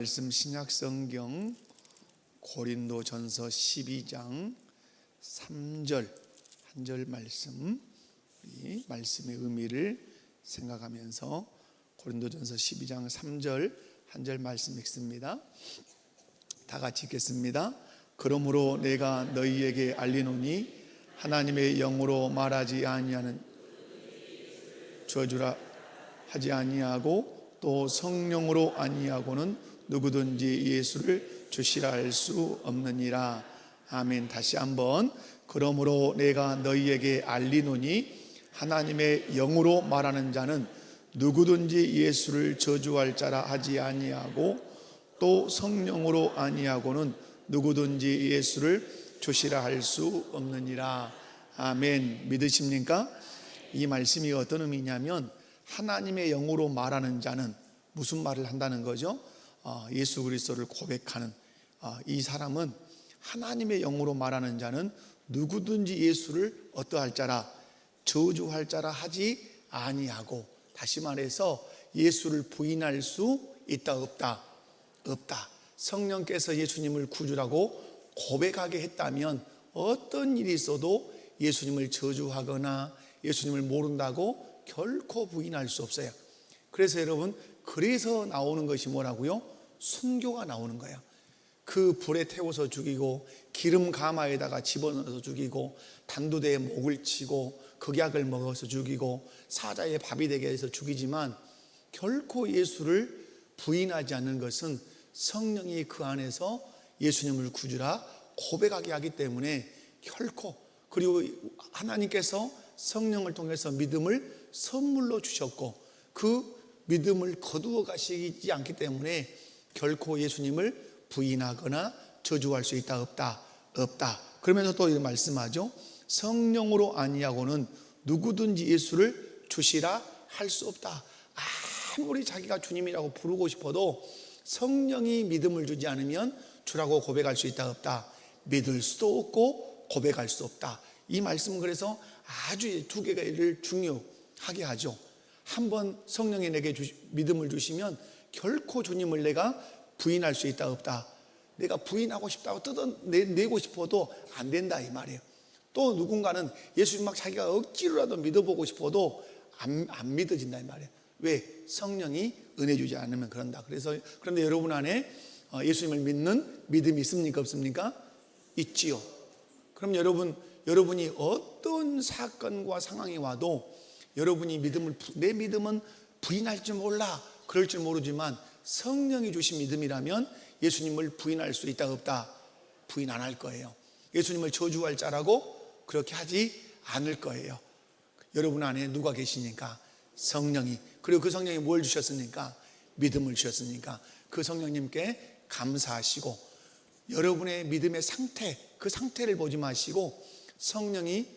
말씀 신약 성경 고린도전서 12장 3절 한 절 말씀, 이 말씀의 의미를 생각하면서 고린도전서 12장 3절 한 절 말씀 읽습니다. 다 같이 읽겠습니다. 그러므로 내가 너희에게 알리노니 하나님의 영으로 말하지 아니하는 저주라 하지 아니하고 또 성령으로 아니하고는 누구든지 예수를 주시라 할 수 없느니라. 아멘. 다시 한번. 그러므로 내가 너희에게 알리노니 하나님의 영으로 말하는 자는 누구든지 예수를 저주할 자라 하지 아니하고 또 성령으로 아니하고는 누구든지 예수를 주시라 할 수 없느니라. 아멘. 믿으십니까? 이 말씀이 어떤 의미냐면 하나님의 영으로 말하는 자는 무슨 말을 한다는 거죠? 예수 그리스도를 고백하는 이 사람은 하나님의 영으로 말하는 자는 누구든지 예수를 어떠할 자라 저주할 자라 하지 아니하고, 다시 말해서 예수를 부인할 수 있다 없다? 없다. 성령께서 예수님을 구주라고 고백하게 했다면 어떤 일이 있어도 예수님을 저주하거나 예수님을 모른다고 결코 부인할 수 없어요. 그래서 여러분, 그래서 나오는 것이 뭐라고요? 순교가 나오는 거예요. 그 불에 태워서 죽이고 기름 가마에다가 집어넣어서 죽이고 단두대에 목을 치고 극약을 먹어서 죽이고 사자의 밥이 되게 해서 죽이지만 결코 예수를 부인하지 않는 것은 성령이 그 안에서 예수님을 구주라 고백하게 하기 때문에 결코, 그리고 하나님께서 성령을 통해서 믿음을 선물로 주셨고 그 믿음을 거두어 가시지 않기 때문에 결코 예수님을 부인하거나 저주할 수 있다 없다? 없다. 그러면서 또 이렇게 말씀하죠. 성령으로 아니하고는 누구든지 예수를 주시라 할 수 없다. 아무리 자기가 주님이라고 부르고 싶어도 성령이 믿음을 주지 않으면 주라고 고백할 수 있다 없다? 믿을 수도 없고 고백할 수 없다. 이 말씀은 그래서 아주 두 개를 중요하게 하죠. 한번 성령이 내게 믿음을 주시면 결코 주님을 내가 부인할 수 있다 없다? 내가 부인하고 싶다고 뜯어내고 싶어도 안 된다 이 말이에요. 또 누군가는 예수님 막 자기가 억지로라도 믿어보고 싶어도 안 믿어진다 이 말이에요. 왜? 성령이 은혜 주지 않으면 그런다. 그런데 여러분 안에 예수님을 믿는 믿음이 있습니까 없습니까? 있지요. 그럼 여러분이 어떤 사건과 상황이 와도 여러분이 내 믿음은 부인할 줄 몰라, 그럴 줄 모르지만 성령이 주신 믿음이라면 예수님을 부인할 수 있다 없다? 부인 안 할 거예요. 예수님을 저주할 자라고 그렇게 하지 않을 거예요. 여러분 안에 누가 계시니까? 성령이. 그리고 그 성령이 뭘 주셨습니까? 믿음을 주셨으니까 그 성령님께 감사하시고 여러분의 믿음의 상태, 그 상태를 보지 마시고 성령이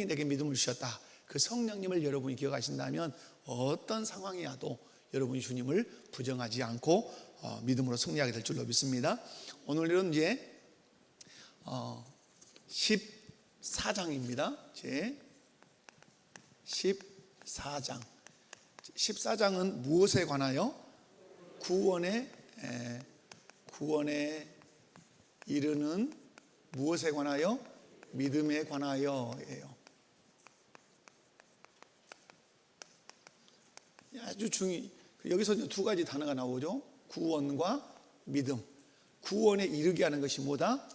내게 믿음을 주셨다, 그 성령님을 여러분이 기억하신다면 어떤 상황이 와도 여러분이 주님을 부정하지 않고 믿음으로 승리하게 될 줄로 믿습니다. 오늘은 이제 14장입니다. 제 14장. 14장은 무엇에 관하여? 구원에 이르는 무엇에 관하여? 믿음에 관하여예요. 아주 여기서 두 가지 단어가 나오죠. 구원과 믿음. 구원에 이르게 하는 것이 뭐다?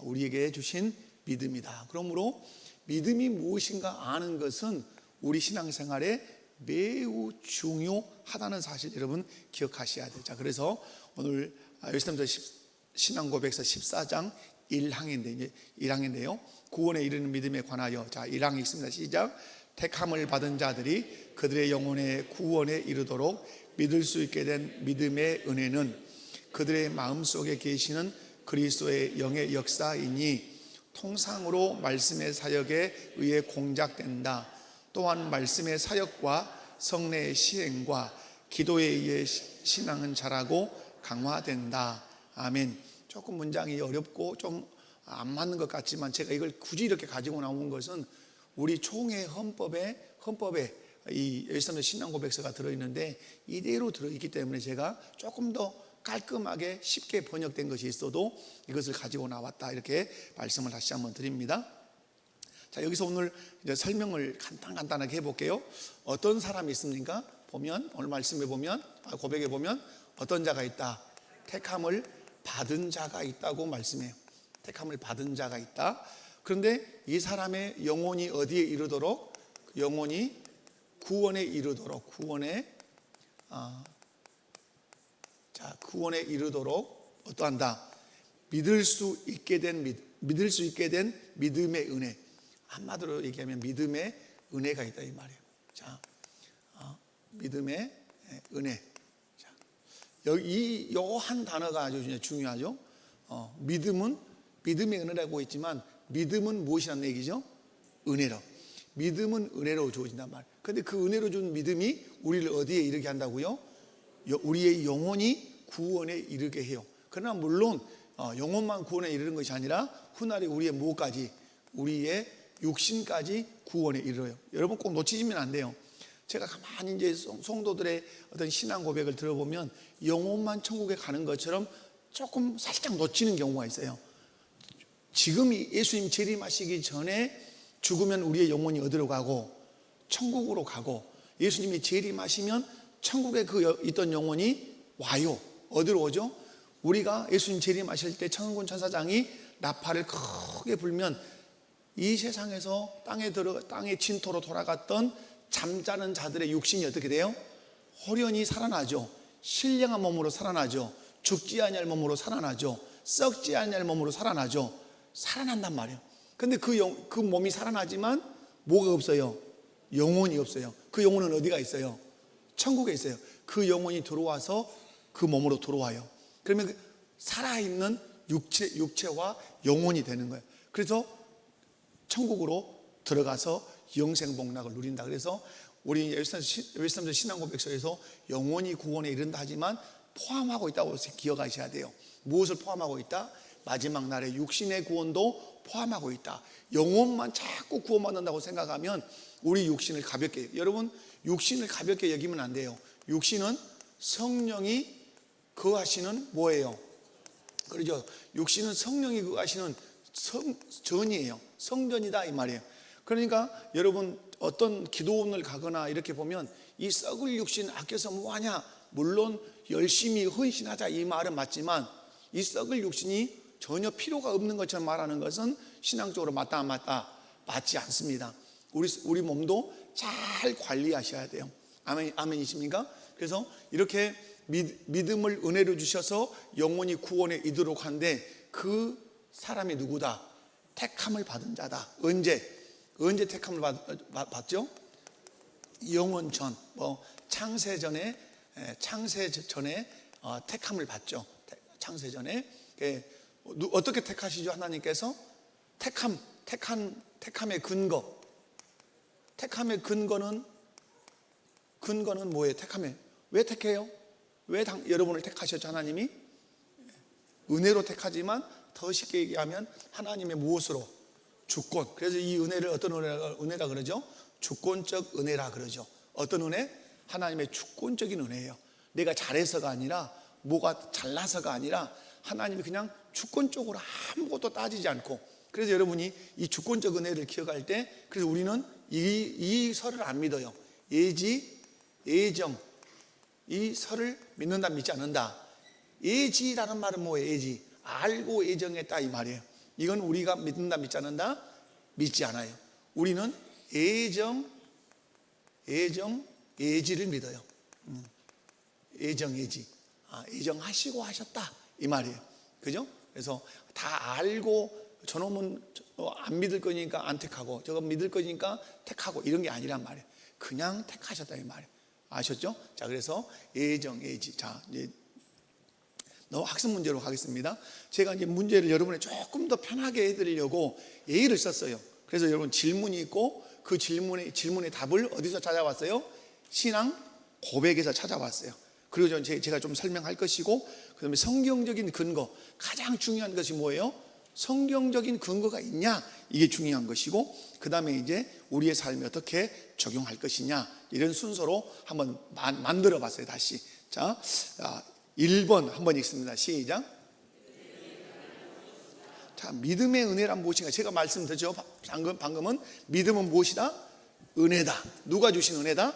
우리에게 주신 믿음이다. 그러므로 믿음이 무엇인가 아는 것은 우리 신앙생활에 매우 중요하다는 사실 여러분 기억하셔야 돼요. 자, 그래서 오늘 예수님들 신앙고백서 14장 1항인데요. 구원에 이르는 믿음에 관하여. 자, 1항 읽습니다. 시작. 택함을 받은 자들이 그들의 영혼의 구원에 이르도록 믿을 수 있게 된 믿음의 은혜는 그들의 마음속에 계시는 그리스도의 영의 역사이니 통상으로 말씀의 사역에 의해 공작된다. 또한 말씀의 사역과 성례의 시행과 기도에 의해 신앙은 자라고 강화된다. 아멘. 조금 문장이 어렵고 좀 안 맞는 것 같지만 제가 이걸 굳이 이렇게 가지고 나온 것은 우리 총회 헌법에 이 예수님의 신앙고백서가 들어있는데 이대로 들어있기 때문에 제가 조금 더 깔끔하게 쉽게 번역된 것이 있어도 이것을 가지고 나왔다, 이렇게 말씀을 다시 한번 드립니다. 자, 여기서 오늘 이제 설명을 간단하게 해볼게요. 어떤 사람이 있습니까? 보면 오늘 말씀에 보면, 고백에 보면 어떤 자가 있다? 택함을 받은 자가 있다고 말씀해요. 택함을 받은 자가 있다. 그런데 이 사람의 영혼이 어디에 이르도록? 영혼이 구원에 이르도록, 구원에 이르도록 어떠한다? 믿을 수 있게 된 믿음의 은혜. 한마디로 얘기하면 믿음의 은혜가 있다, 이 말이에요. 자, 믿음의 은혜. 자, 여기 요 한 단어가 아주 중요하죠. 믿음은 믿음의 은혜라고 했지만 믿음은 무엇이라는 얘기죠? 은혜로. 믿음은 은혜로 주어진단 말이에요. 그런데 그 은혜로 준 믿음이 우리를 어디에 이르게 한다고요? 우리의 영혼이 구원에 이르게 해요. 그러나 물론 영혼만 구원에 이르는 것이 아니라 훗날에 우리의 무엇까지? 우리의 육신까지 구원에 이르러요. 여러분 꼭 놓치시면 안 돼요. 제가 가만히 이제 성도들의 어떤 신앙 고백을 들어보면 영혼만 천국에 가는 것처럼 조금 살짝 놓치는 경우가 있어요. 지금 예수님 재림하시기 전에 죽으면 우리의 영혼이 어디로 가고? 천국으로 가고, 예수님이 재림하시면 천국에 있던 영혼이 와요. 어디로 오죠? 우리가 예수님 재림하실 때 천군 천사장이 나팔을 크게 불면 이 세상에서 땅의 진토로 돌아갔던 잠자는 자들의 육신이 어떻게 돼요? 호련히 살아나죠. 신령한 몸으로 살아나죠. 죽지 아니할 몸으로 살아나죠. 썩지 아니할 몸으로 살아나죠. 살아난단 말이에요. 근데 그 몸이 살아나지만 뭐가 없어요? 영혼이 없어요. 그 영혼은 어디가 있어요? 천국에 있어요. 그 영혼이 들어와서 그 몸으로 들어와요. 그러면 살아있는 육체와 영혼이 되는 거예요. 그래서 천국으로 들어가서 영생 복락을 누린다. 그래서 우리 예루살렘 신앙 고백서에서 영혼이 구원에 이른다 하지만 포함하고 있다고 기억하셔야 돼요. 무엇을 포함하고 있다? 마지막 날에 육신의 구원도 포함하고 있다. 영혼만 자꾸 구원받는다고 생각하면 우리 육신을 가볍게, 여러분 육신을 가볍게 여기면 안 돼요. 육신은 성령이 거하시는 뭐예요? 그렇죠? 육신은 성령이 거하시는 성전이에요. 성전이다, 이 말이에요. 그러니까 여러분 어떤 기도원을 가거나 이렇게 보면 이 썩을 육신 아껴서 뭐하냐? 물론 열심히 헌신하자, 이 말은 맞지만 이 썩을 육신이 전혀 필요가 없는 것처럼 말하는 것은 신앙적으로 맞다 안 맞다? 맞지 않습니다. 우리 몸도 잘 관리하셔야 돼요. 아멘이십니까? 그래서 이렇게 믿음을 은혜로 주셔서 영혼이 구원에 이르도록 한데 그 사람이 누구다? 택함을 받은 자다. 언제 택함을 받죠? 영원 전, 창세 전에 택함을 받죠. 창세 전에. 어떻게 택하시죠? 하나님께서 택함의 근거. 택함의 근거는 뭐예요? 왜 택해요? 왜 여러분을 택하셨죠? 하나님이 은혜로 택하지만 더 쉽게 얘기하면 하나님의 무엇으로? 주권. 그래서 이 은혜를 어떤 은혜라 그러죠? 주권적 은혜라 그러죠. 어떤 은혜? 하나님의 주권적인 은혜예요. 내가 잘해서가 아니라, 뭐가 잘나서가 아니라 하나님이 그냥 주권적으로 아무것도 따지지 않고. 그래서 여러분이 이 주권적 은혜를 기억할 때, 그래서 우리는 이 설을 안 믿어요. 예지, 예정, 이 설을 믿는다, 믿지 않는다. 예지라는 말은 뭐예요? 예지, 알고 예정했다, 이 말이에요. 이건 우리가 믿는다, 믿지 않는다? 믿지 않아요. 우리는 예지를 믿어요. 예지. 예정하시고 하셨다, 이 말이에요. 그죠? 그래서 다 알고 저놈은 안 믿을 거니까 안 택하고 저거 믿을 거니까 택하고 이런 게 아니란 말이에요. 그냥 택하셨다, 이 말이에요. 아셨죠? 자, 그래서 예지. 자, 이제 학습 문제로 가겠습니다. 제가 이제 문제를 여러분이 조금 더 편하게 해드리려고 예를 썼어요. 그래서 여러분 질문이 있고 그 질문의 답을 어디서 찾아왔어요? 신앙 고백에서 찾아왔어요. 그리고 제가 좀 설명할 것이고, 그 다음에 성경적인 근거, 가장 중요한 것이 뭐예요? 성경적인 근거가 있냐, 이게 중요한 것이고, 그 다음에 이제 우리의 삶에 어떻게 적용할 것이냐, 이런 순서로 한번 만들어 봤어요. 다시. 자, 1번 한번 읽습니다. 시작. 자, 믿음의 은혜란 무엇인가? 제가 말씀드렸죠. 방금은 믿음은 무엇이다? 은혜다. 누가 주신 은혜다?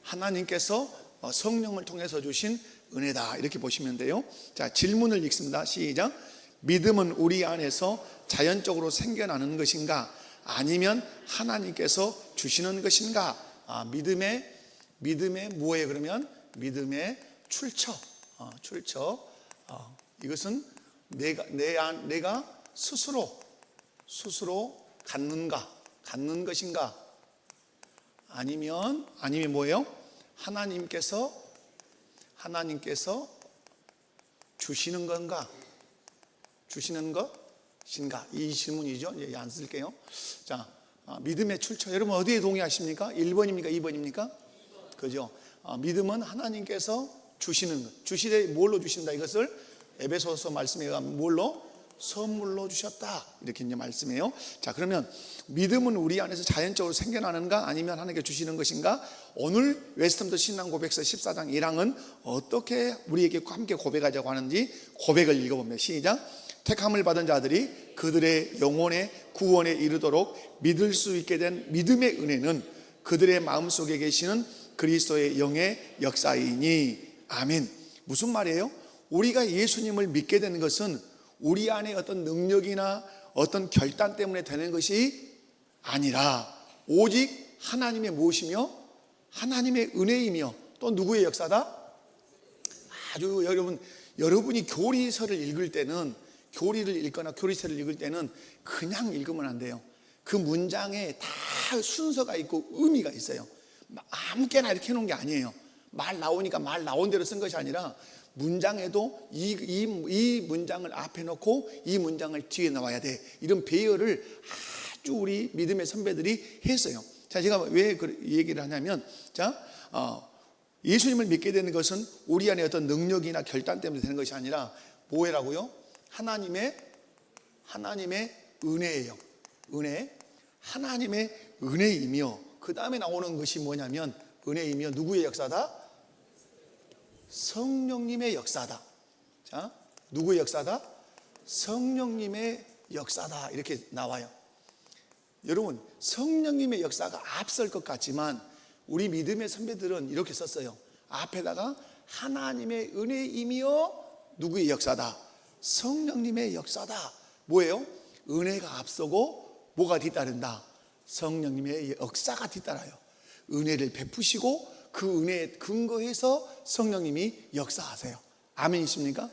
하나님께서 성령을 통해서 주신 은혜다. 이렇게 보시면 돼요. 자, 질문을 읽습니다. 시작. 믿음은 우리 안에서 자연적으로 생겨나는 것인가? 아니면 하나님께서 주시는 것인가? 믿음의 뭐예요? 그러면 믿음의 출처. 이것은 내가 스스로 갖는 것인가? 아니면 뭐예요? 하나님께서 주시는 건가? 주시는 것인가? 이 질문이죠. 이제 안 쓸게요. 자, 믿음의 출처. 여러분 어디에 동의하십니까? 1번입니까? 2번입니까? 그죠? 믿음은 하나님께서 주시는 것. 주시되 뭘로 주신다? 이것을 에베소서 말씀에 의하면 뭘로? 선물로 주셨다. 이렇게 이제 말씀해요. 자, 그러면 믿음은 우리 안에서 자연적으로 생겨나는가? 아니면 하나님께 주시는 것인가? 오늘 웨스턴더 신앙 고백서 14장 1항은 어떻게 우리에게 함께 고백하자고 하는지 고백을 읽어봅니다. 시작. 택함을 받은 자들이 그들의 영혼의 구원에 이르도록 믿을 수 있게 된 믿음의 은혜는 그들의 마음속에 계시는 그리스도의 영의 역사이니. 아멘. 무슨 말이에요? 우리가 예수님을 믿게 되는 것은 우리 안에 어떤 능력이나 어떤 결단 때문에 되는 것이 아니라 오직 하나님의 무엇이며 하나님의 은혜이며 또 누구의 역사다? 아주 여러분이 교리서를 읽을 때는 교리를 읽거나 교리서를 읽을 때는 그냥 읽으면 안 돼요. 그 문장에 다 순서가 있고 의미가 있어요. 아무렇게나 이렇게 해놓은 게 아니에요. 말 나오니까 말 나온 대로 쓴 것이 아니라 문장에도 이 문장을 앞에 놓고 이 문장을 뒤에 나와야 돼. 이런 배열을 아주 우리 믿음의 선배들이 했어요. 자, 제가 왜 이 얘기를 하냐면, 자, 예수님을 믿게 되는 것은 우리 안에 어떤 능력이나 결단 때문에 되는 것이 아니라 뭐라고요? 하나님의 은혜예요. 하나님의 은혜이며 그 다음에 나오는 것이 뭐냐면 은혜이며 누구의 역사다? 성령님의 역사다. 자, 누구의 역사다? 성령님의 역사다. 이렇게 나와요. 여러분, 성령님의 역사가 앞설 것 같지만 우리 믿음의 선배들은 이렇게 썼어요. 앞에다가 하나님의 은혜이며 누구의 역사다? 성령님의 역사다. 뭐예요? 은혜가 앞서고 뭐가 뒤따른다? 성령님의 역사가 뒤따라요. 은혜를 베푸시고 그 은혜에 근거해서 성령님이 역사하세요. 아멘이십니까?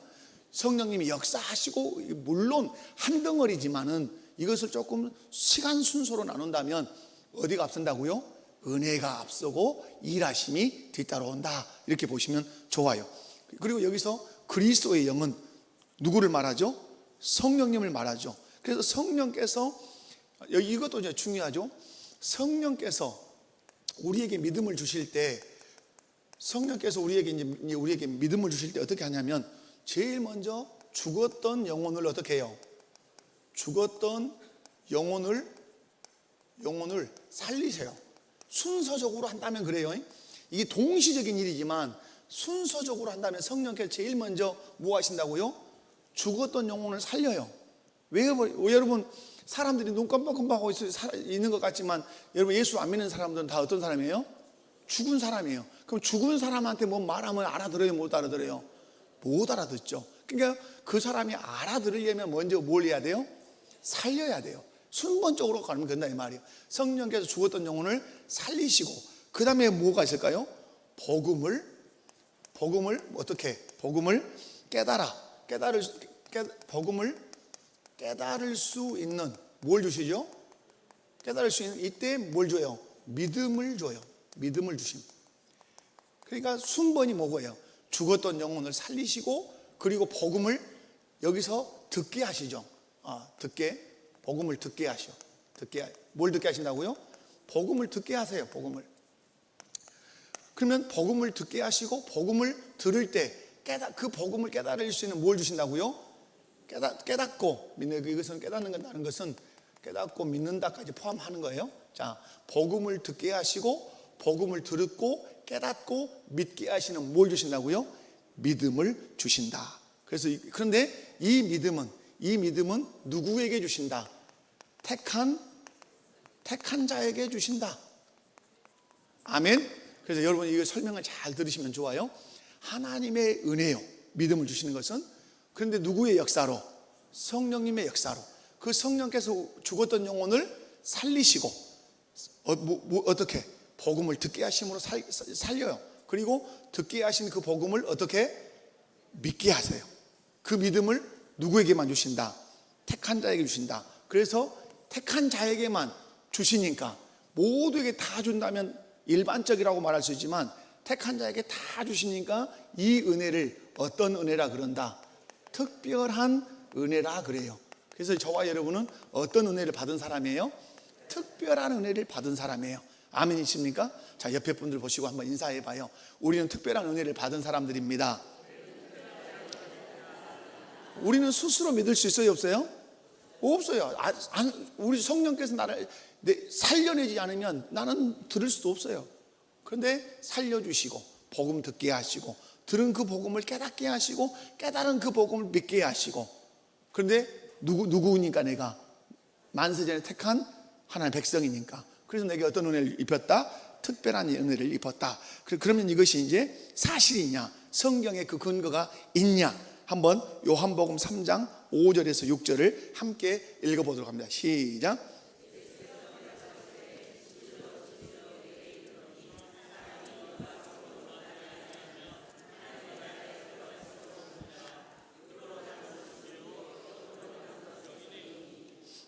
성령님이 역사하시고 물론 한 덩어리지만은 이것을 조금 시간 순서로 나눈다면 어디가 앞선다고요? 은혜가 앞서고 일하심이 뒤따라온다. 이렇게 보시면 좋아요. 그리고 여기서 그리스도의 영은 누구를 말하죠? 성령님을 말하죠. 그래서 성령께서 이것도 이제 중요하죠. 성령께서 우리에게 믿음을 주실 때 성령께서 우리에게 믿음을 주실 때 어떻게 하냐면 제일 먼저 죽었던 영혼을 어떻게 해요? 죽었던 영혼을 살리세요. 순서적으로 한다면 그래요. 이게 동시적인 일이지만 순서적으로 한다면 성령께서 제일 먼저 뭐 하신다고요? 죽었던 영혼을 살려요. 왜 여러분 사람들이 눈 깜빡깜빡하고 있는 것 같지만 여러분 예수 안 믿는 사람들은 다 어떤 사람이에요? 죽은 사람이에요. 그럼 죽은 사람한테 뭐 말하면 알아들어요? 못 알아들어요? 못 알아듣죠. 그러니까 그 사람이 알아들으려면 먼저 뭘 해야 돼요? 살려야 돼요. 순번적으로 가면 된다 이 말이에요. 성령께서 죽었던 영혼을 살리시고 그 다음에 뭐가 있을까요? 복음을 어떻게? 복음을 복음을 깨달을 수 있는 뭘 주시죠? 깨달을 수 있는 이때 뭘 줘요? 믿음을 줘요. 믿음을 주심. 그러니까 순번이 뭐예요? 죽었던 영혼을 살리시고 그리고 복음을 여기서 듣게 하시죠. 복음을 듣게 하셔. 뭘 듣게 하신다고요? 복음을 듣게 하세요. 복음을. 그러면 복음을 듣게 하시고 복음을 들을 때 그 복음을 깨달을 수 있는 뭘 주신다고요? 깨닫고 믿는 이것은 깨닫는다는 것은 깨닫고 믿는다까지 포함하는 거예요. 자, 복음을 듣게 하시고 복음을 듣고 깨닫고 믿게 하시는 뭘 주신다고요? 믿음을 주신다. 그런데 이 믿음은 누구에게 주신다? 택한 자에게 주신다. 아멘. 그래서 여러분 이거 설명을 잘 들으시면 좋아요. 하나님의 은혜요, 믿음을 주시는 것은. 그런데 누구의 역사로? 성령님의 역사로. 그 성령께서 죽었던 영혼을 살리시고 어떻게? 복음을 듣게 하심으로 살려요. 그리고 듣게 하신 그 복음을 어떻게? 믿게 하세요. 그 믿음을 누구에게만 주신다? 택한 자에게 주신다. 그래서 택한 자에게만 주시니까, 모두에게 다 준다면 일반적이라고 말할 수 있지만 택한 자에게 다 주시니까 이 은혜를 어떤 은혜라 그런다? 특별한 은혜라 그래요. 그래서 저와 여러분은 어떤 은혜를 받은 사람이에요? 특별한 은혜를 받은 사람이에요. 아멘이십니까? 자, 옆에 분들 보시고 한번 인사해 봐요. 우리는 특별한 은혜를 받은 사람들입니다. 우리는 스스로 믿을 수 있어요, 없어요? 없어요. 우리 성령께서 나를 살려내지 않으면 나는 들을 수도 없어요. 그런데 살려주시고 복음 듣게 하시고 들은 그 복음을 깨닫게 하시고 깨달은 그 복음을 믿게 하시고. 그런데 누구니까? 내가 만세전에 택한 하나님의 백성이니까. 그래서 내게 어떤 은혜를 입혔다? 특별한 은혜를 입혔다. 그러면 이것이 이제 사실이냐, 성경에 그 근거가 있냐? 한번 요한복음 3장 5절에서 6절을 함께 읽어보도록 합니다. 시작.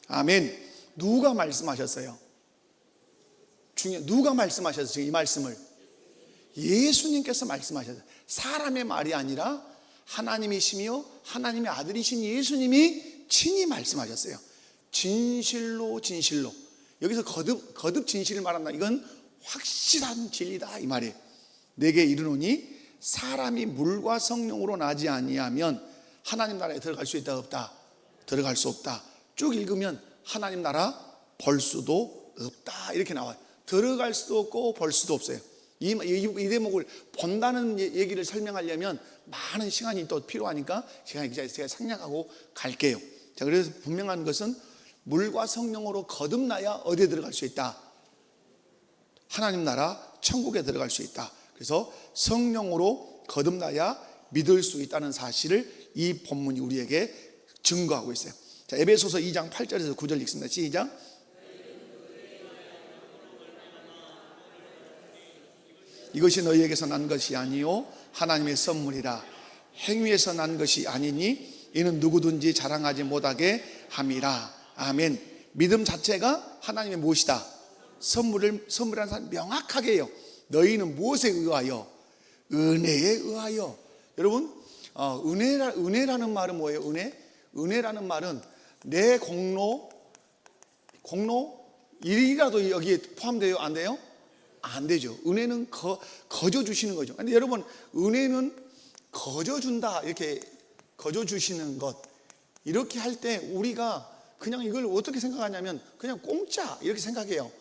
아멘. 누가 말씀하셨어요? 누가 말씀하셨어요? 지금 이 말씀을 예수님께서 말씀하셨어요. 사람의 말이 아니라 하나님이시며 하나님의 아들이신 예수님이 친히 말씀하셨어요. 진실로 여기서 거듭 진실을 말한다. 이건 확실한 진리다 이 말이에요. 내게 이르노니 사람이 물과 성령으로 나지 아니하면 하나님 나라에 들어갈 수 있다 없다? 들어갈 수 없다. 쭉 읽으면 하나님 나라 볼 수도 없다 이렇게 나와요. 들어갈 수도 없고 볼 수도 없어요. 이 대목을 본다는 얘기를 설명하려면 많은 시간이 또 필요하니까 제가 생략하고 갈게요. 자, 그래서 분명한 것은 물과 성령으로 거듭나야 어디에 들어갈 수 있다? 하나님 나라 천국에 들어갈 수 있다. 그래서 성령으로 거듭나야 믿을 수 있다는 사실을 이 본문이 우리에게 증거하고 있어요. 자, 에베소서 2장 8절에서 9절 읽습니다. 시작. 이것이 너희에게서 난 것이 아니요 하나님의 선물이라. 행위에서 난 것이 아니니 이는 누구든지 자랑하지 못하게 함이라. 아멘. 믿음 자체가 하나님의 무엇이다? 선물이라는 사람 명확하게 해요. 너희는 무엇에 의하여? 은혜에 의하여. 여러분, 은혜라는 말은 뭐예요? 은혜라는 말은 내 공로 1이라도 여기에 포함돼요? 안 돼요? 안 되죠. 은혜는 거저 주시는 거죠. 근데 여러분, 은혜는 거저 준다, 이렇게 거저 주시는 것, 이렇게 할 때 우리가 그냥 이걸 어떻게 생각하냐면 그냥 공짜 이렇게 생각해요.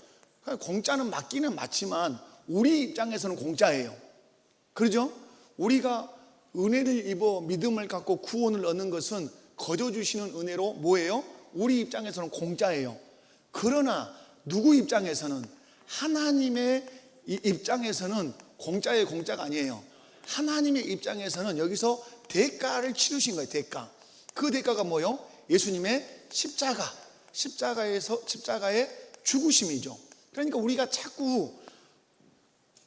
공짜는 맞기는 맞지만 우리 입장에서는 공짜예요. 그렇죠? 우리가 은혜를 입어 믿음을 갖고 구원을 얻는 것은 거저 주시는 은혜로 뭐예요? 우리 입장에서는 공짜예요. 그러나 누구 입장에서는, 하나님의 입장에서는 공짜가 아니에요. 하나님의 입장에서는 여기서 대가를 치르신 거예요. 대가. 그 대가가 뭐예요? 예수님의 십자가의 죽으심이죠. 그러니까 우리가 자꾸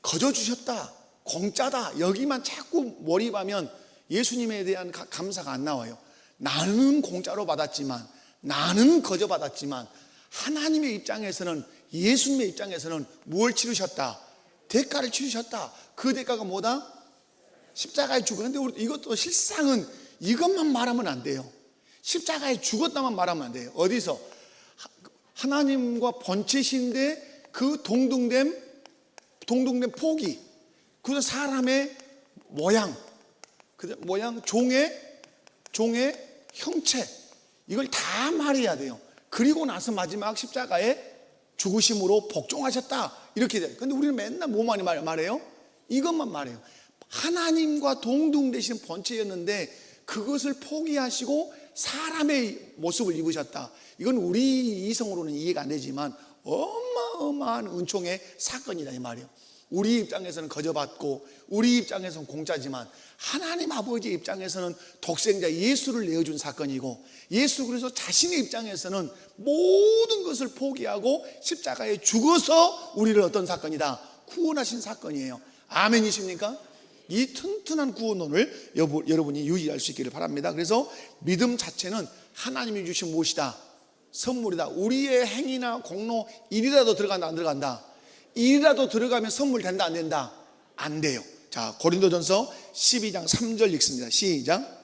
거저 주셨다, 공짜다, 여기만 자꾸 몰입하면 예수님에 대한 감사가 안 나와요. 나는 공짜로 받았지만, 나는 거저 받았지만, 하나님의 입장에서는, 예수님의 입장에서는 무엇을 치르셨다? 대가를 치르셨다. 그 대가가 뭐다? 십자가에 죽었는데, 우리 이것도 실상은 이것만 말하면 안 돼요. 십자가에 죽었다만 말하면 안 돼요. 어디서? 하나님과 본체신데 그 동등됨 포기, 그 사람의 모양, 종의 형체, 이걸 다 말해야 돼요. 그리고 나서 마지막 십자가에 죽으심으로 복종하셨다, 이렇게 돼요. 근데 우리는 맨날 뭐 많이 말해요? 이것만 말해요. 하나님과 동등되신 본체였는데 그것을 포기하시고 사람의 모습을 입으셨다. 이건 우리 이성으로는 이해가 안 되지만 어마어마한 은총의 사건이다 이 말이에요. 우리 입장에서는 거저받고 우리 입장에서는 공짜지만 하나님 아버지 입장에서는 독생자 예수를 내어준 사건이고, 예수 그리스도 자신의 입장에서는 모든 것을 포기하고 십자가에 죽어서 우리를 어떤 사건이다? 구원하신 사건이에요. 아멘이십니까? 이 튼튼한 구원론을 여러분이 유지할 수 있기를 바랍니다. 그래서 믿음 자체는 하나님이 주신 무엇이다? 선물이다. 우리의 행위나 공로 1이라도 들어간다 안 들어간다? 1이라도 들어가면 선물 된다 안 된다? 안 돼요. 자, 고린도전서 12장 3절 읽습니다. 시작.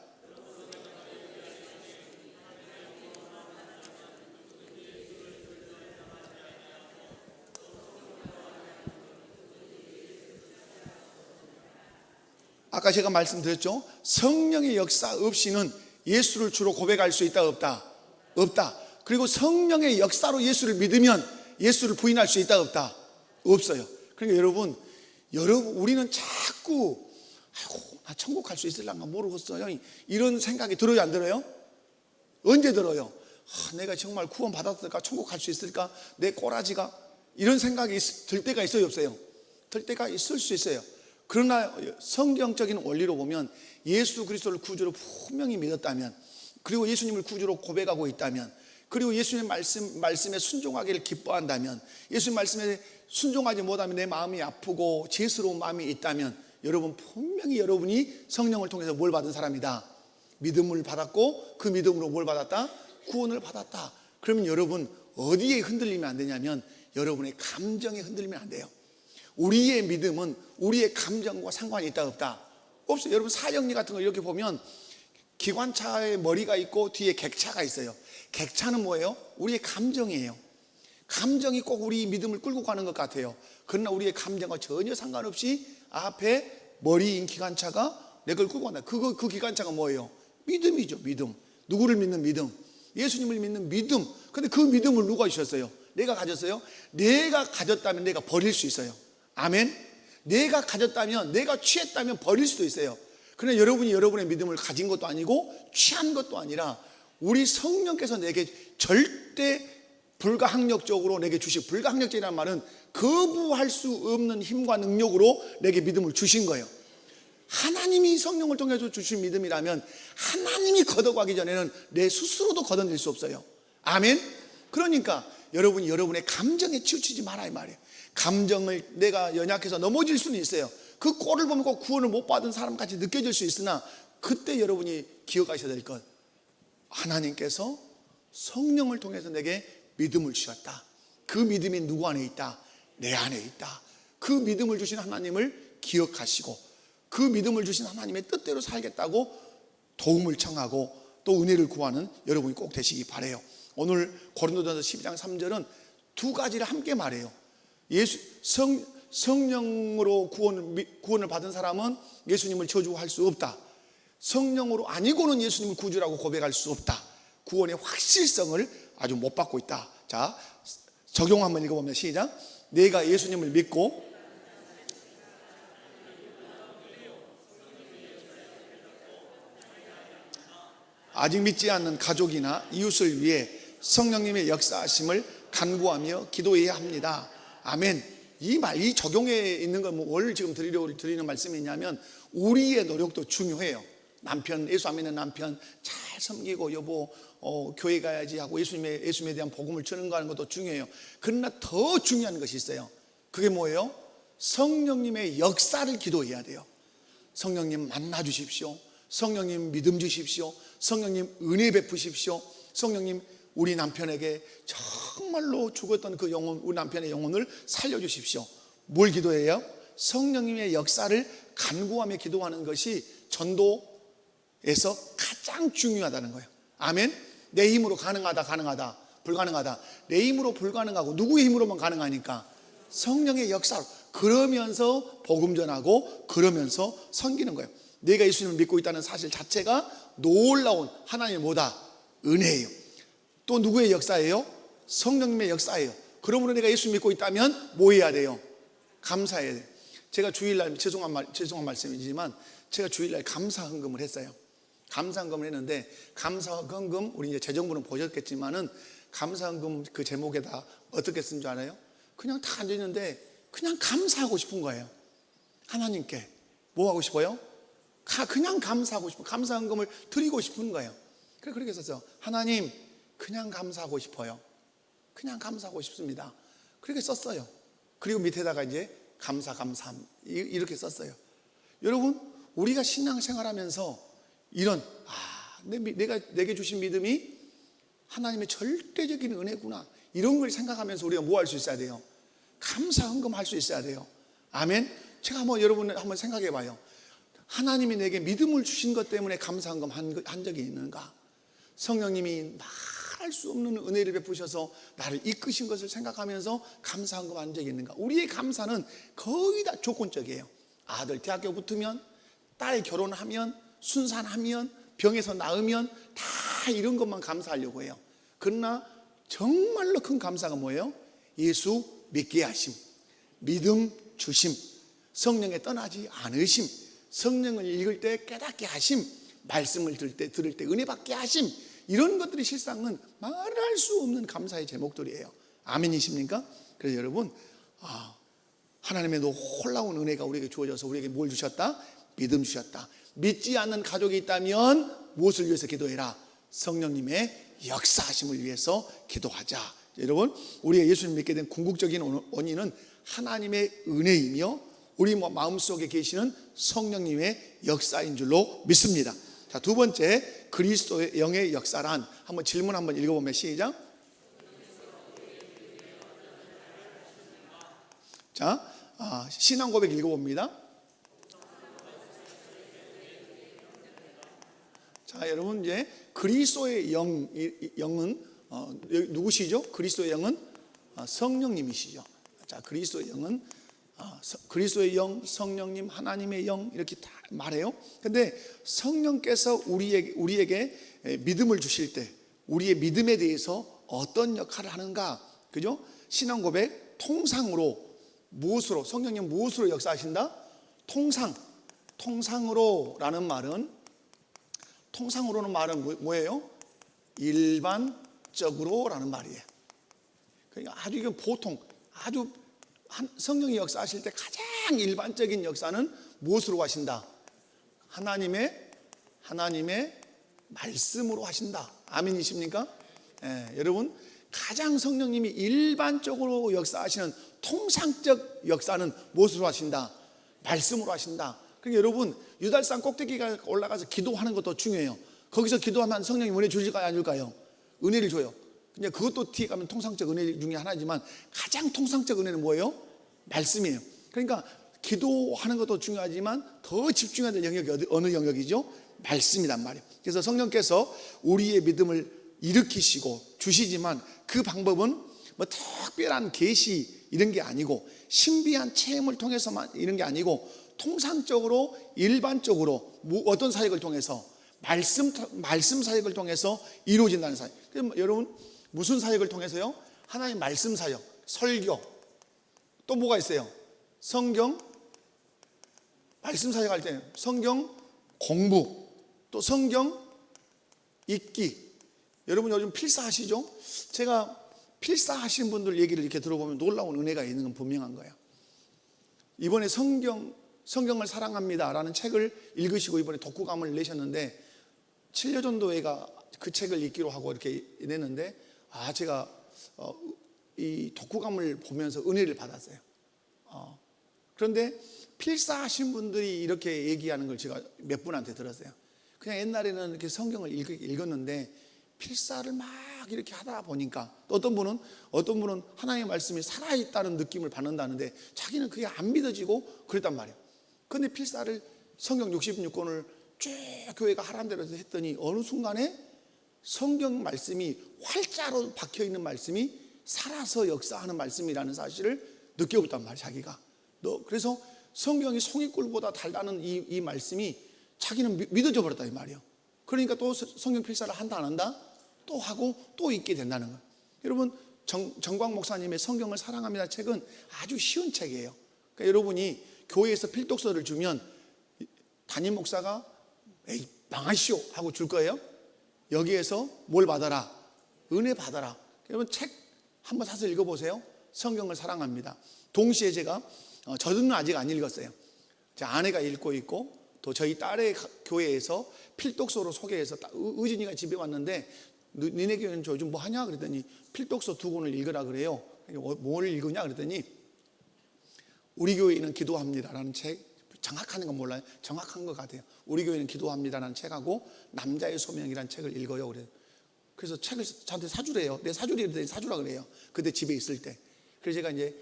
아까 제가 말씀드렸죠. 성령의 역사 없이는 예수를 주로 고백할 수 있다 없다? 없다. 그리고 성령의 역사로 예수를 믿으면 예수를 부인할 수 있다 없다? 없어요. 그러니까 여러분 우리는 자꾸 아이고 나 천국 갈 수 있을란가 모르겠어요, 이런 생각이 들어요 안 들어요? 언제 들어요? 내가 정말 구원 받았을까? 천국 갈 수 있을까? 내 꼬라지가 이런 생각이 들 때가 있어요 없어요? 들 때가 있을 수 있어요. 그러나 성경적인 원리로 보면 예수 그리스도를 구주로 분명히 믿었다면, 그리고 예수님을 구주로 고백하고 있다면, 그리고 예수님 말씀에 순종하기를 기뻐한다면, 예수님 말씀에 순종하지 못하면 내 마음이 아프고 죄스러운 마음이 있다면, 여러분 분명히 여러분이 성령을 통해서 뭘 받은 사람이다? 믿음을 받았고 그 믿음으로 뭘 받았다? 구원을 받았다. 그러면 여러분 어디에 흔들리면 안 되냐면 여러분의 감정에 흔들리면 안 돼요. 우리의 믿음은 우리의 감정과 상관이 있다 없다? 없어요. 여러분 사형리 같은 거 이렇게 보면 기관차에 머리가 있고 뒤에 객차가 있어요. 객차는 뭐예요? 우리의 감정이에요. 감정이 꼭 우리 믿음을 끌고 가는 것 같아요. 그러나 우리의 감정과 전혀 상관없이 앞에 머리인 기관차가 내 걸 끌고 간다. 그 기관차가 뭐예요? 믿음이죠. 믿음. 누구를 믿는 믿음? 예수님을 믿는 믿음. 근데 그 믿음을 누가 주셨어요? 내가 가졌어요? 내가 가졌다면 내가 버릴 수 있어요. 아멘. 내가 가졌다면, 내가 취했다면 버릴 수도 있어요. 그러나 여러분이 여러분의 믿음을 가진 것도 아니고 취한 것도 아니라 우리 성령께서 내게 절대 불가항력적으로 내게 주신, 불가항력적이라는 말은 거부할 수 없는 힘과 능력으로 내게 믿음을 주신 거예요. 하나님이 성령을 통해서 주신 믿음이라면 하나님이 걷어가기 전에는 내 스스로도 걷어낼 수 없어요. 아멘. 그러니까 여러분이 여러분의 감정에 치우치지 마라 이 말이에요. 감정을 내가 연약해서 넘어질 수는 있어요. 그 꼴을 보면 꼭 구원을 못 받은 사람같이 느껴질 수 있으나 그때 여러분이 기억하셔야 될 것, 하나님께서 성령을 통해서 내게 믿음을 주셨다. 그 믿음이 누구 안에 있다? 내 안에 있다. 그 믿음을 주신 하나님을 기억하시고 그 믿음을 주신 하나님의 뜻대로 살겠다고 도움을 청하고 또 은혜를 구하는 여러분이 꼭 되시기 바라요. 오늘 고린도전서 12장 3절은 두 가지를 함께 말해요. 성령으로 구원을 받은 사람은 예수님을 저주할 수 없다. 성령으로 아니고는 예수님을 구주라고 고백할 수 없다. 구원의 확실성을 아주 못 받고 있다. 자, 적용 한번 읽어보면 시작. 내가 예수님을 믿고 아직 믿지 않는 가족이나 이웃을 위해 성령님의 역사하심을 간구하며 기도해야 합니다. 아멘. 이 적용에 있는 건 뭘 지금 드리는 말씀이냐면 우리의 노력도 중요해요. 남편, 예수 안 믿는 남편 잘 섬기고 여보 교회 가야지 하고 예수님에 대한 복음을 전하는 것도 중요해요. 그러나 더 중요한 것이 있어요. 그게 뭐예요? 성령님의 역사를 기도해야 돼요. 성령님 만나 주십시오. 성령님 믿음 주십시오. 성령님 은혜 베푸십시오. 성령님 우리 남편에게 정말로 죽었던 그 영혼, 우리 남편의 영혼을 살려주십시오. 뭘 기도해요? 성령님의 역사를 간구하며 기도하는 것이 전도에서 가장 중요하다는 거예요. 아멘. 내 힘으로 가능하다 불가능하다. 내 힘으로 불가능하고 누구의 힘으로만 가능하니까 성령의 역사로, 그러면서 복음 전하고 그러면서 섬기는 거예요. 내가 예수님을 믿고 있다는 사실 자체가 놀라운 하나님의 뭐다? 은혜예요. 또 누구의 역사예요? 성령님의 역사예요. 그러므로 내가 예수 믿고 있다면 뭐 해야 돼요? 감사해야 돼요. 제가 주일날 죄송한 말씀이지만 제가 주일날 감사헌금을 했어요. 감사헌금을 했는데 감사헌금 우리 이제 재정부는 보셨겠지만은 감사헌금 그 제목에다 어떻게 쓴 줄 알아요? 그냥 다 앉아 있는데 그냥 감사하고 싶은 거예요. 하나님께 뭐 하고 싶어요? 그냥 감사하고 싶어. 감사헌금을 드리고 싶은 거예요. 그래서 그렇게 썼어요. 하나님 그냥 감사하고 싶어요. 그냥 감사하고 싶습니다. 그렇게 썼어요. 그리고 밑에다가 이제 감사함 이렇게 썼어요. 여러분 우리가 신앙생활하면서 이런 내게 주신 믿음이 하나님의 절대적인 은혜구나 이런 걸 생각하면서 우리가 뭐 할 수 있어야 돼요? 감사헌금 할 수 있어야 돼요. 아멘. 제가 한번 여러분 한번 생각해 봐요. 하나님이 내게 믿음을 주신 것 때문에 감사헌금 한 적이 있는가? 성령님이 말할 수 없는 은혜를 베푸셔서 나를 이끄신 것을 생각하면서 감사헌금 한 적이 있는가? 우리의 감사는 거의 다 조건적이에요. 아들 대학교 붙으면, 딸 결혼하면, 순산하면, 병에서 나으면 다 이런 것만 감사하려고 해요. 그러나 정말로 큰 감사가 뭐예요? 예수 믿게 하심, 믿음 주심, 성령에 떠나지 않으심, 성령을 읽을 때 깨닫게 하심, 말씀을 들을 때 은혜 받게 하심, 이런 것들이 실상은 말할 수 없는 감사의 제목들이에요. 아멘이십니까? 그래서 여러분 하나님의 놀라운 은혜가 우리에게 주어져서 우리에게 뭘 주셨다? 믿음 주셨다. 믿지 않는 가족이 있다면 무엇을 위해서 기도해라? 성령님의 역사하심을 위해서 기도하자. 여러분 우리가 예수님 믿게 된 궁극적인 원인은 하나님의 은혜이며 우리 마음속에 계시는 성령님의 역사인 줄로 믿습니다. 자, 두 번째 그리스도의 영의 역사란 한번 질문 한번 읽어보면 시작. 자, 신앙 고백 읽어봅니다. 자, 여러분 이제 그리스도의 영은 누구시죠? 그리스도의 영은 성령님이시죠. 자, 그리스도의 영은 그리스도의 영, 성령님, 하나님의 영 이렇게 다 말해요. 근데 성령께서 우리에게 믿음을 주실 때 우리의 믿음에 대해서 어떤 역할을 하는가? 그죠? 신앙 고백 통상으로 무엇으로 성령님 무엇으로 역사하신다? 통상으로라는 말은 통상으로는 말은 뭐예요? 일반적으로라는 말이에요. 그러니까 아주 이건 보통 아주 성령이 역사하실 때 가장 일반적인 역사는 무엇으로 하신다? 하나님의 말씀으로 하신다. 아멘이십니까? 여러분 가장 성령님이 일반적으로 역사하시는 통상적 역사는 무엇으로 하신다? 말씀으로 하신다. 그러니까 여러분 유달산 꼭대기가 올라가서 기도하는 것도 중요해요. 거기서 기도하면 성령님 은혜 주실까요? 안 줄까요? 은혜를 줘요. 근데 그것도 뒤에 가면 통상적 은혜 중에 하나지만 가장 통상적 은혜는 뭐예요? 말씀이에요. 그러니까 기도하는 것도 중요하지만 더 집중해야 될 영역이 어느 영역이죠? 말씀이란 말이에요. 그래서 성령께서 우리의 믿음을 일으키시고 주시지만 그 방법은 뭐 특별한 계시 이런 게 아니고 신비한 체험을 통해서만 이런 게 아니고 통상적으로 일반적으로 어떤 사역을 통해서 말씀 사역을 통해서 이루어진다는 사역. 그럼 여러분 무슨 사역을 통해서요? 하나님 말씀 사역, 설교, 또 뭐가 있어요? 성경 말씀 사역할 때 성경 공부, 또 성경 읽기. 여러분 요즘 필사하시죠? 제가 필사하신 분들 얘기를 이렇게 들어보면 놀라운 은혜가 있는 건 분명한 거예요. 이번에 성경을 사랑합니다라는 책을 읽으시고 이번에 독후감을 내셨는데 7여전도회가 그 책을 읽기로 하고 이렇게 냈는데 제가 이 독후감을 보면서 은혜를 받았어요. 그런데 필사하신 분들이 이렇게 얘기하는 걸 제가 몇 분한테 들었어요. 그냥 옛날에는 이렇게 성경을 읽었는데 필사를 막 이렇게 하다 보니까 또 어떤 분은 하나님의 말씀이 살아있다는 느낌을 받는다는데 자기는 그게 안 믿어지고 그랬단 말이에요. 그런데 필사를 성경 66권을 쭉 교회가 하라는 대로 했더니 어느 순간에 성경 말씀이 활자로 박혀있는 말씀이 살아서 역사하는 말씀이라는 사실을 느껴봤단 말이에요. 자기가 그래서 성경이 송이꿀보다 달다는 이 말씀이 자기는 믿어져 버렸다 이 말이에요. 그러니까 또 성경 필사를 한다 안 한다? 또 하고 또 읽게 된다는 거예요. 여러분 정광 목사님의 성경을 사랑합니다 책은 아주 쉬운 책이에요. 그러니까 여러분이 교회에서 필독서를 주면 담임 목사가 에이 망하시오 하고 줄 거예요? 여기에서 뭘 받아라? 은혜 받아라. 여러분 책 한번 사서 읽어보세요. 성경을 사랑합니다. 동시에 제가 저는 아직 안 읽었어요. 제 아내가 읽고 있고 또 저희 딸의 교회에서 필독서로 소개해서 의진이가 집에 왔는데 니네 교회는 요즘 뭐 하냐 그랬더니 필독서 2권을 읽으라 그래요. 뭘 읽으냐 그랬더니 우리 교회는 기도합니다라는 책, 정확한 건 몰라요. 정확한 것 같아요. 우리 교회는 기도합니다라는 책하고 남자의 소명이라는 책을 읽어요. 그래서 책을 저한테 사주래요. 내 사주래 그랬더니 사주라 그래요. 그때 집에 있을 때. 그래서 제가 이제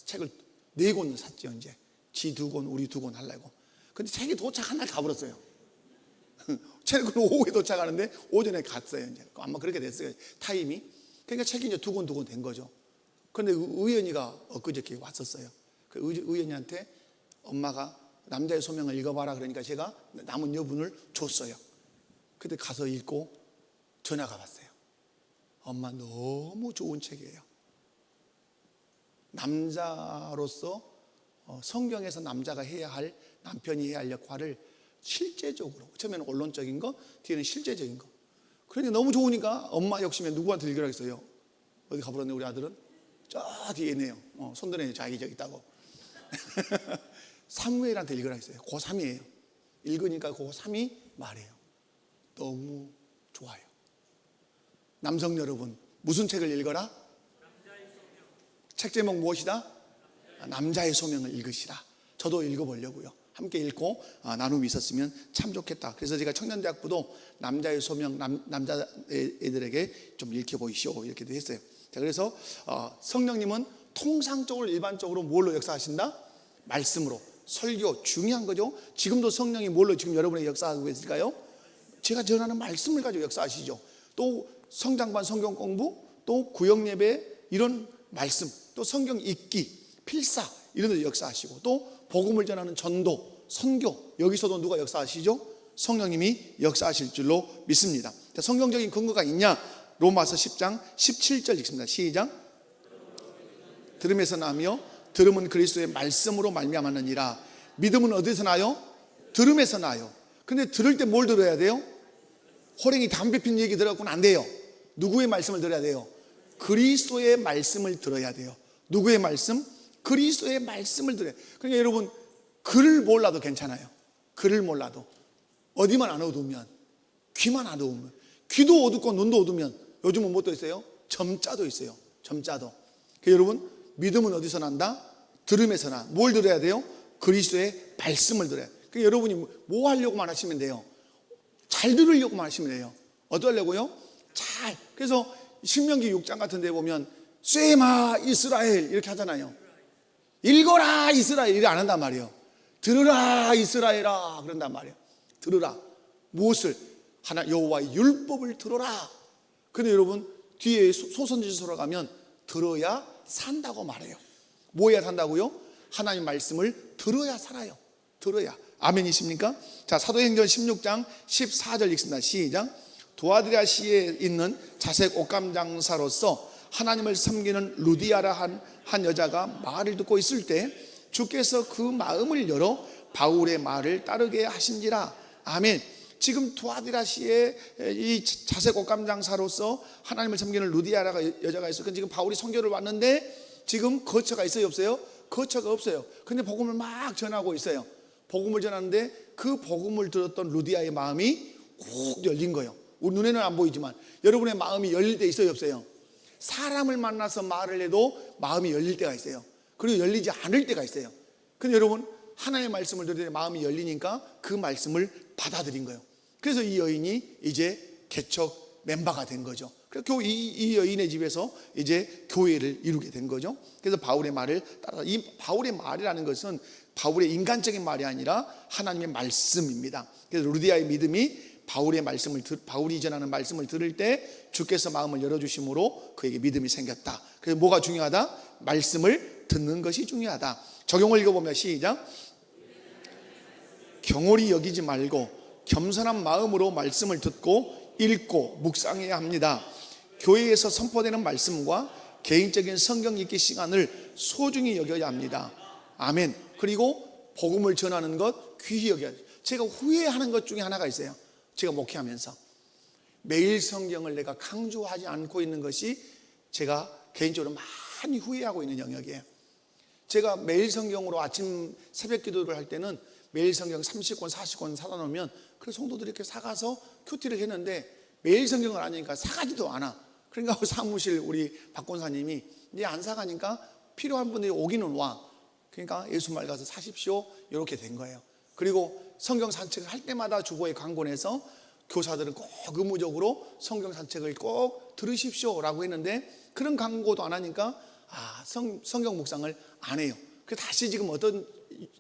책을 4권을 샀죠. 이제 지 2권, 우리 2권 하려고. 근데 책이 도착한 날 가버렸어요. 책은 오후에 도착하는데 오전에 갔어요. 이제 아마 그렇게 됐어요. 타임이. 그러니까 책이 이제 2권 된 거죠. 그런데 의연이가 엊그저께 왔었어요. 그 의연이한테 엄마가 남자의 소명을 읽어봐라 그러니까 제가 남은 여분을 줬어요. 그때 가서 읽고 전화가 왔어요. 엄마 너무 좋은 책이에요. 남자로서 성경에서 남자가 해야 할, 남편이 해야 할 역할을 실제적으로, 처음에는 언론적인 거, 뒤에는 실제적인 거. 그러니 너무 좋으니까 엄마 욕심에 누구한테 읽으라고 했어요? 어디 가버렸네 우리 아들은? 저 뒤에 있네요. 손들에 자기 저기 있다고. 사무엘한테 읽으라 했어요. 고3이에요. 읽으니까 고3이 말해요. 너무 좋아요. 남성 여러분, 무슨 책을 읽어라? 책 제목 무엇이다? 남자의 소명을 읽으시라. 저도 읽어보려고요. 함께 읽고 나눔이 있었으면 참 좋겠다. 그래서 제가 청년대학부도 남자의 소명, 남자 애들에게 좀 읽혀보이시오 이렇게 했어요. 자, 그래서 성령님은 통상적으로 일반적으로 뭘로 역사하신다? 말씀으로. 설교 중요한 거죠. 지금도 성령이 뭘로 지금 여러분에게 역사하고 있을까요? 제가 전하는 말씀을 가지고 역사하시죠. 또 성장반 성경 공부, 또 구역 예배 이런 말씀, 또 성경 읽기, 필사 이런 데 역사하시고, 또 복음을 전하는 전도, 선교 여기서도 누가 역사하시죠? 성령님이 역사하실 줄로 믿습니다. 성경적인 근거가 있냐? 로마서 10장 17절 읽습니다. 시작. 들음에서 나며 들음은 그리스도의 말씀으로 말미암았느니라. 믿음은 어디서 나요? 들음에서 나요. 근데 들을 때 뭘 들어야 돼요? 호랭이 담배 핀 얘기 들어갖고는 안 돼요. 누구의 말씀을 들어야 돼요? 그리스도의 말씀을 들어야 돼요. 누구의 말씀? 그리스도의 말씀을 들어야 돼요. 그러니까 여러분 글을 몰라도 괜찮아요. 글을 몰라도 어디만 안 어두우면, 귀만 안 어두우면, 귀도 어둡고 눈도 어두우면 요즘은 뭐 또 있어요? 점자도 있어요. 점자도. 그러니까 여러분 믿음은 어디서 난다? 들음에서 나. 뭘 들어야 돼요? 그리스도의 말씀을 들어야 돼요. 그러니까 여러분이 뭐 하려고만 하시면 돼요? 잘 들으려고만 하시면 돼요. 어떠려고요? 잘. 그래서 신명기 6장 같은 데 보면 쇠마 이스라엘 이렇게 하잖아요. 읽어라 이스라엘 이렇게 안 한단 말이에요. 들으라 이스라엘아 그런단 말이에요. 들으라. 무엇을? 하나 여호와의 율법을 들어라. 근데 여러분 뒤에 소선지서로 가면 들어야 산다고 말해요. 뭐 해야 산다고요? 하나님 말씀을 들어야 살아요. 들어야. 아멘이십니까? 자, 사도행전 16장 14절 읽습니다. 시작. 두아드리아시에 있는 자색 옷감 장사로서 하나님을 섬기는 루디아라 한 여자가 말을 듣고 있을 때 주께서 그 마음을 열어 바울의 말을 따르게 하신지라. 아멘. 지금 두아드리아시에 이 자색 옷감 장사로서 하나님을 섬기는 루디아라가 여자가 있어요. 지금 바울이 선교를 왔는데 지금 거처가 있어요, 없어요? 거처가 없어요. 근데 복음을 막 전하고 있어요. 복음을 전하는데 그 복음을 들었던 루디아의 마음이 훅 열린 거예요. 우리 눈에는 안 보이지만 여러분의 마음이 열릴 때 있어요, 없어요? 사람을 만나서 말을 해도 마음이 열릴 때가 있어요. 그리고 열리지 않을 때가 있어요. 근데 여러분 하나님의 말씀을 들을 때 마음이 열리니까 그 말씀을 받아들인 거예요. 그래서 이 여인이 이제 개척 멤버가 된 거죠. 그래서 이 여인의 집에서 이제 교회를 이루게 된 거죠. 그래서 바울의 말을 따라, 이 바울의 말이라는 것은 바울의 인간적인 말이 아니라 하나님의 말씀입니다. 그래서 루디아의 믿음이 바울의 말씀을 바울이 전하는 말씀을 들을 때 주께서 마음을 열어주심으로 그에게 믿음이 생겼다. 그래서 뭐가 중요하다? 말씀을 듣는 것이 중요하다. 적용을 읽어보면 시작. 경홀히 여기지 말고 겸손한 마음으로 말씀을 듣고 읽고 묵상해야 합니다. 교회에서 선포되는 말씀과 개인적인 성경 읽기 시간을 소중히 여겨야 합니다. 아멘. 그리고 복음을 전하는 것 귀히 여겨야 돼요. 제가 후회하는 것 중에 하나가 있어요. 제가 목회하면서 매일 성경을 내가 강조하지 않고 있는 것이 제가 개인적으로 많이 후회하고 있는 영역이에요. 제가 매일 성경으로 아침 새벽 기도를 할 때는 매일 성경 30권 40권 사다 놓으면 그 성도들이 이렇게 사가서 큐티를 했는데 매일 성경을 안 하니까 사가지도 않아. 그러니까 사무실 우리 박 권사님이 이제 안 사가니까 필요한 분들이 오기는 와. 그러니까 예수 말 가서 사십시오. 이렇게 된 거예요. 그리고 성경 산책을 할 때마다 주보에 광고 내서 교사들은 꼭 의무적으로 성경 산책을 꼭 들으십시오 라고 했는데 그런 광고도 안 하니까 성경 묵상을 안 해요. 그래서 다시 지금 어떤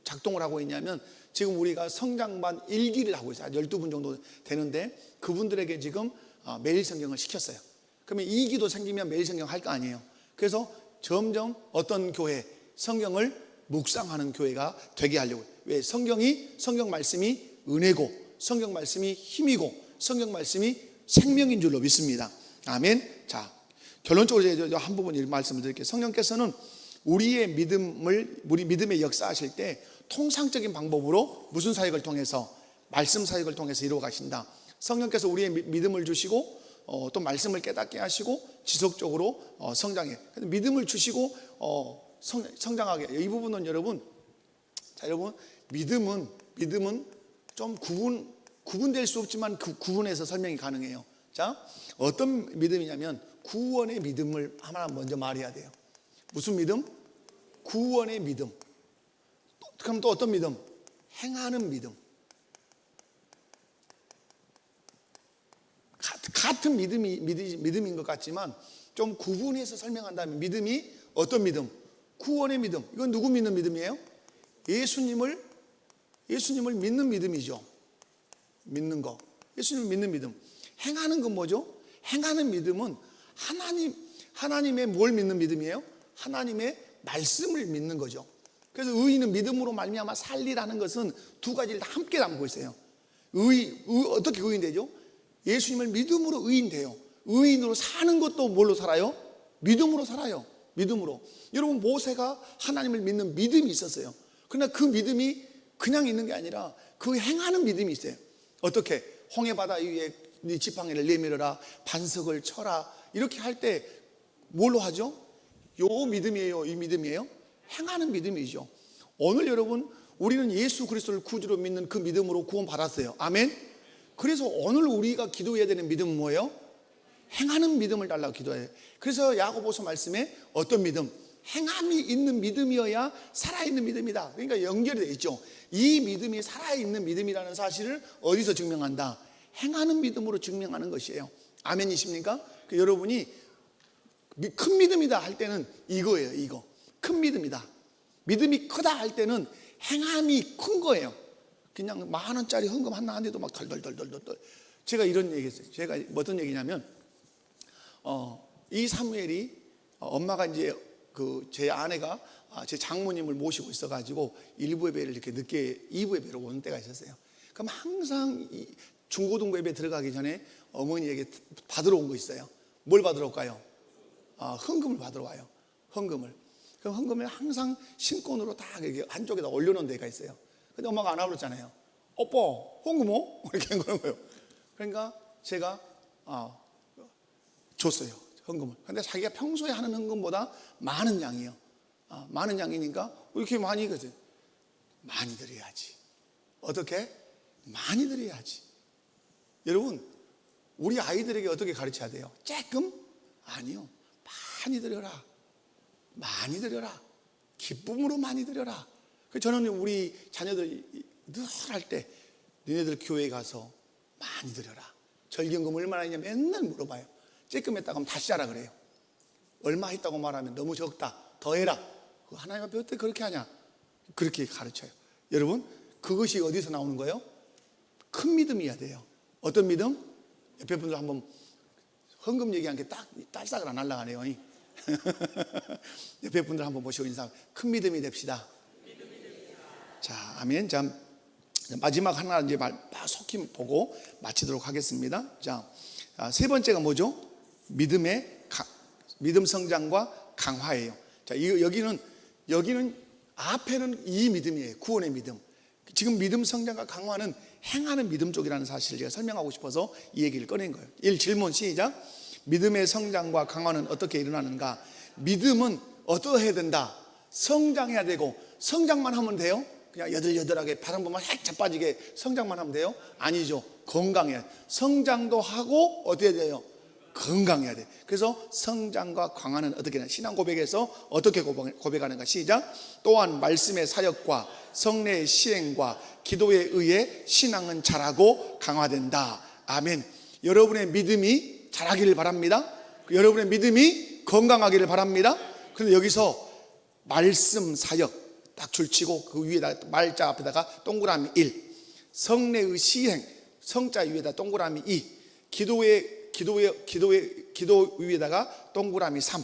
작동을 하고 있냐면 지금 우리가 성장반 일기를 하고 있어요. 12분 정도 되는데 그분들에게 지금 매일 성경을 시켰어요. 그러면 2기도 생기면 매일 성경 할 거 아니에요. 그래서 점점 어떤 교회 성경을 묵상하는 교회가 되게 하려고. 왜? 성경 말씀이 은혜고 성경 말씀이 힘이고 성경 말씀이 생명인 줄로 믿습니다. 아멘. 자, 결론적으로 제가 한 부분 말씀을 드릴게요. 성령께서는 우리 믿음의 역사하실 때 통상적인 방법으로 무슨 사역을 통해서? 말씀 사역을 통해서 이루어 가신다. 성령께서 우리의 믿음을 주시고 또 말씀을 깨닫게 하시고 지속적으로 성장해. 믿음을 주시고 성장하게. 이 부분은 여러분, 자, 여러분 믿음은 좀 구분될 수 없지만 구분해서 설명이 가능해요. 자, 어떤 믿음이냐면 구원의 믿음을 하나 먼저 말해야 돼요. 무슨 믿음? 구원의 믿음. 그럼 또 어떤 믿음? 행하는 믿음. 같은 믿음인 것 같지만 좀 구분해서 설명한다면 믿음이 어떤 믿음? 구원의 믿음. 이건 누구 믿는 믿음이에요? 예수님을 믿는 믿음이죠. 믿는 거. 예수님을 믿는 믿음. 행하는 건 뭐죠? 행하는 믿음은 하나님의 뭘 믿는 믿음이에요? 하나님의 말씀을 믿는 거죠. 그래서 의인은 믿음으로 말미암아 살리라는 것은 두 가지를 함께 담고 있어요. 어떻게 의인 되죠? 예수님을 믿음으로 의인 돼요. 의인으로 사는 것도 뭘로 살아요? 믿음으로 살아요. 믿음으로. 여러분 모세가 하나님을 믿는 믿음이 있었어요. 그러나 그 믿음이 그냥 있는 게 아니라 그 행하는 믿음이 있어요. 어떻게? 홍해바다 위에 네 지팡이를 내밀어라, 반석을 쳐라, 이렇게 할 때 뭘로 하죠? 요 믿음이에요? 이 믿음이에요? 행하는 믿음이죠. 오늘 여러분 우리는 예수 그리스도를 구주로 믿는 그 믿음으로 구원 받았어요. 아멘. 그래서 오늘 우리가 기도해야 되는 믿음은 뭐예요? 행하는 믿음을 달라고 기도해요. 그래서 야고보서 말씀에 어떤 믿음? 행함이 있는 믿음이어야 살아있는 믿음이다. 그러니까 연결이 되어 있죠. 이 믿음이 살아있는 믿음이라는 사실을 어디서 증명한다? 행하는 믿음으로 증명하는 것이에요. 아멘이십니까? 여러분이 큰 믿음이다 할 때는 이거예요. 이거 큰 믿음이다. 믿음이 크다 할 때는 행함이 큰 거예요. 그냥 10,000원짜리 헌금 하나 안 돼도 막 덜덜덜덜덜. 제가 이런 얘기했어요. 제가 어떤 얘기냐면 이 사무엘이 엄마가 이제 제 아내가 제 장모님을 모시고 있어가지고 1부 예배를 이렇게 늦게 2부 예배로 오는 때가 있었어요. 그럼 항상 중고등부 예배 들어가기 전에 어머니에게 받으러 온 거 있어요. 뭘 받으러 올까요? 헌금을 받으러 와요. 헌금을. 그럼 헌금을 항상 신권으로 다 이렇게 한쪽에다 올려놓은 데가 있어요. 근데 엄마가 안 와버렸잖아요. 오빠 헌금 뭐? 이렇게 한 거예요. 그러니까 제가 줬어요. 헌금을. 근데 자기가 평소에 하는 헌금보다 많은 양이에요. 많은 양이니까 이렇게 많이 그죠? 많이 드려야지. 어떻게? 많이 드려야지. 여러분 우리 아이들에게 어떻게 가르쳐야 돼요? 조금? 아니요. 많이 드려라. 많이 드려라. 기쁨으로 많이 드려라. 저는 우리 자녀들 늘 할 때 너네들 교회 가서 많이 드려라. 절기연금 얼마나 있냐 맨날 물어봐요. 조금 했다고 하면 다시 하라 그래요. 얼마 했다고 말하면 너무 적다. 더 해라. 하나님 앞에 어떻게 그렇게 하냐. 그렇게 가르쳐요. 여러분 그것이 어디서 나오는 거예요? 큰 믿음이어야 돼요. 어떤 믿음? 옆에 분들 한번 헌금 얘기한 게 딸싹을 안 하려고 하네요. 옆에 분들 한번 보시고 인사. 큰 믿음이 됩시다. 자, 아멘. 자, 마지막 하나 이제 속히 보고 마치도록 하겠습니다. 자, 세 번째가 뭐죠? 믿음 성장과 강화예요. 자, 여기는 앞에는 이 믿음이에요. 구원의 믿음. 지금 믿음 성장과 강화는 행하는 믿음 쪽이라는 사실을 제가 설명하고 싶어서 이 얘기를 꺼낸 거예요. 1. 질문 시작. 믿음의 성장과 강화는 어떻게 일어나는가? 믿음은 어떠해야 된다? 성장해야 되고, 성장만 하면 돼요? 그냥 여들여들하게 바람 보면 획 자빠지게 성장만 하면 돼요? 아니죠. 건강해야 돼. 성장도 하고 어떻게 돼요? 건강해야 돼. 그래서 성장과 강화는 어떻게 되나? 신앙 고백에서 어떻게 고백하는가? 시작. 또한 말씀의 사역과 성례의 시행과 기도에 의해 신앙은 자라고 강화된다. 아멘. 여러분의 믿음이 자라기를 바랍니다. 여러분의 믿음이 건강하기를 바랍니다. 그런데 여기서 말씀 사역 딱 줄치고 그 위에다 말자 앞에다가 동그라미 1, 성례의 시행 성자 위에다 동그라미 2, 기도 위에다가 동그라미 3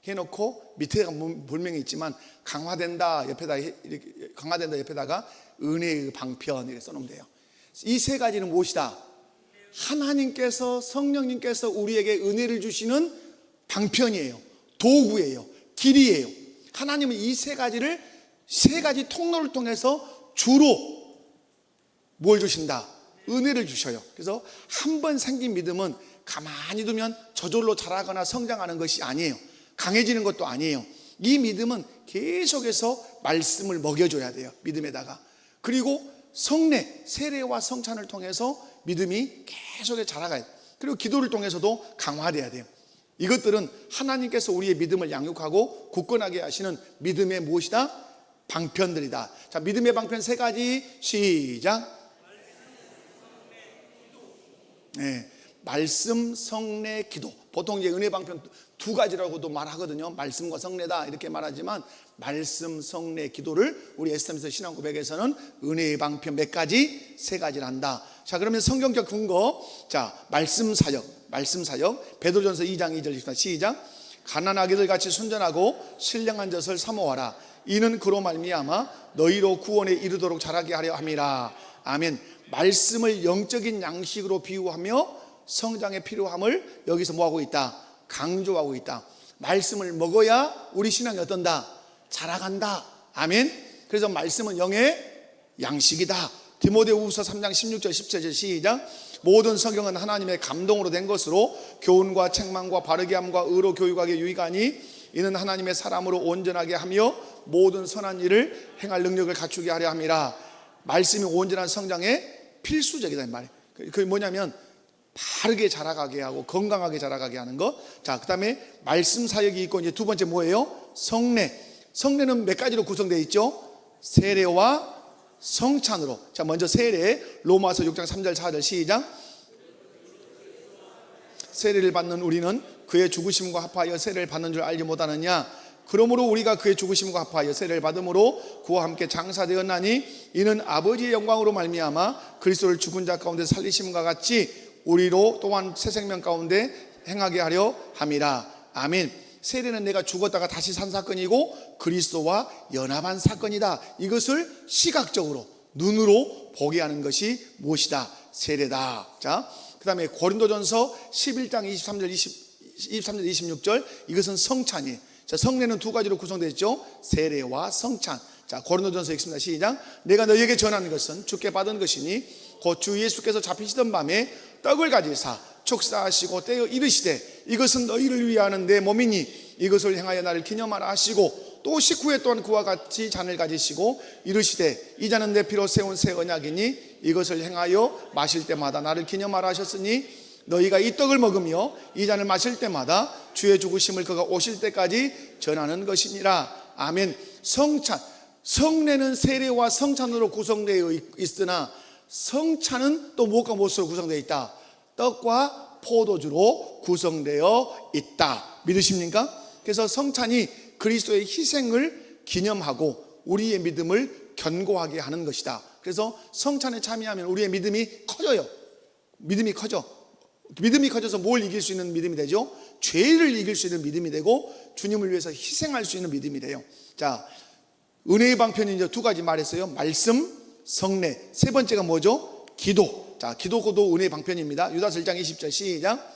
해놓고 밑에가 분명히 있지만 강화된다 옆에다가 은혜의 방편 이렇게 써놓으면 돼요. 이 세 가지는 무엇이다? 하나님께서 성령님께서 우리에게 은혜를 주시는 방편이에요. 도구예요. 길이에요. 하나님은 이 세 가지 통로를 통해서 주로 뭘 주신다? 은혜를 주셔요. 그래서 한 번 생긴 믿음은 가만히 두면 저절로 자라거나 성장하는 것이 아니에요. 강해지는 것도 아니에요. 이 믿음은 계속해서 말씀을 먹여줘야 돼요. 믿음에다가. 그리고 성례, 세례와 성찬을 통해서 믿음이 계속해서 자라가야 돼요. 그리고 기도를 통해서도 강화돼야 돼요. 이것들은 하나님께서 우리의 믿음을 양육하고 굳건하게 하시는 믿음의 무엇이다? 방편들이다. 자, 믿음의 방편 세 가지 시작. 네, 말씀, 성례, 기도. 보통 이제 은혜 방편 두 가지라고도 말하거든요. 말씀과 성례다 이렇게 말하지만 말씀, 성례, 기도를 우리 S3에서 신앙 고백에서는 은혜의 방편 몇 가지? 세 가지를 한다. 자, 그러면 성경적 근거. 자, 말씀 사역. 베드로전서 2장 2절 읽습니다. 시작. 가난하게들 같이 순전하고 신령한 젖을 사모하라. 이는 그로 말미암아 너희로 구원에 이르도록 자라게 하려 함이라. 아멘. 말씀을 영적인 양식으로 비유하며 성장에 필요함을 여기서 뭐하고 있다? 강조하고 있다. 말씀을 먹어야 우리 신앙이 어떤다? 자라간다. 아멘. 그래서 말씀은 영의 양식이다. 디모데후서 3장 16절 17절 시작. 모든 성경은 하나님의 감동으로 된 것으로 교훈과 책망과 바르게 함과 의로 교육하기에 유익하니 이는 하나님의 사람으로 온전하게 하며 모든 선한 일을 행할 능력을 갖추게 하려 함이라. 말씀이 온전한 성장에 필수적이다 이 말이에요. 그게 뭐냐면 바르게 자라가게 하고 건강하게 자라가게 하는 것. 자, 그 다음에 말씀 사역이 있고 이제 두 번째 뭐예요? 성례. 성례는 몇 가지로 구성되어 있죠? 세례와 성찬으로. 자, 먼저 세례. 로마서 6장 3절 4절 시작. 세례를 받는 우리는 그의 죽으심과 합하여 세례를 받는 줄 알지 못하느냐? 그러므로 우리가 그의 죽으심과 합하여 세례를 받음으로 그와 함께 장사되었나니 이는 아버지의 영광으로 말미암아 그리스도를 죽은 자 가운데 살리심과 같이 우리로 또한 새 생명 가운데 행하게 하려 함이라. 아멘. 세례는 내가 죽었다가 다시 산 사건이고 그리스도와 연합한 사건이다. 이것을 시각적으로 눈으로 보게 하는 것이 무엇이다? 세례다. 자, 그 다음에 고린도전서 11장 23절 26절 이것은 성찬이에요. 자, 성례는 두 가지로 구성되어 있죠. 세례와 성찬. 자, 고린도전서 읽습니다. 시작. 내가 너희에게 전하는 것은 주께 받은 것이니 곧 주 예수께서 잡히시던 밤에 떡을 가지사 축사하시고 떼어 이르시되 이것은 너희를 위하는 내 몸이니 이것을 행하여 나를 기념하라 하시고 또 식후에 또한 그와 같이 잔을 가지시고 이르시되 이 잔은 내 피로 세운 새 언약이니 이것을 행하여 마실 때마다 나를 기념하라 하셨으니 너희가 이 떡을 먹으며 이 잔을 마실 때마다 주의 죽으심을 그가 오실 때까지 전하는 것이니라. 아멘. 성찬. 성례는 세례와 성찬으로 구성되어 있으나 성찬은 또 무엇과 무엇으로 구성되어 있다? 떡과 포도주로 구성되어 있다. 믿으십니까? 그래서 성찬이 그리스도의 희생을 기념하고 우리의 믿음을 견고하게 하는 것이다. 그래서 성찬에 참여하면 우리의 믿음이 커져요. 믿음이 커져서 뭘 이길 수 있는 믿음이 되죠? 죄를 이길 수 있는 믿음이 되고 주님을 위해서 희생할 수 있는 믿음이 돼요. 자, 은혜의 방편이 이제 두 가지 말했어요. 말씀, 성례. 세 번째가 뭐죠? 기도. 자, 기도도 은혜의 방편입니다. 유다서 1장 20절 시작.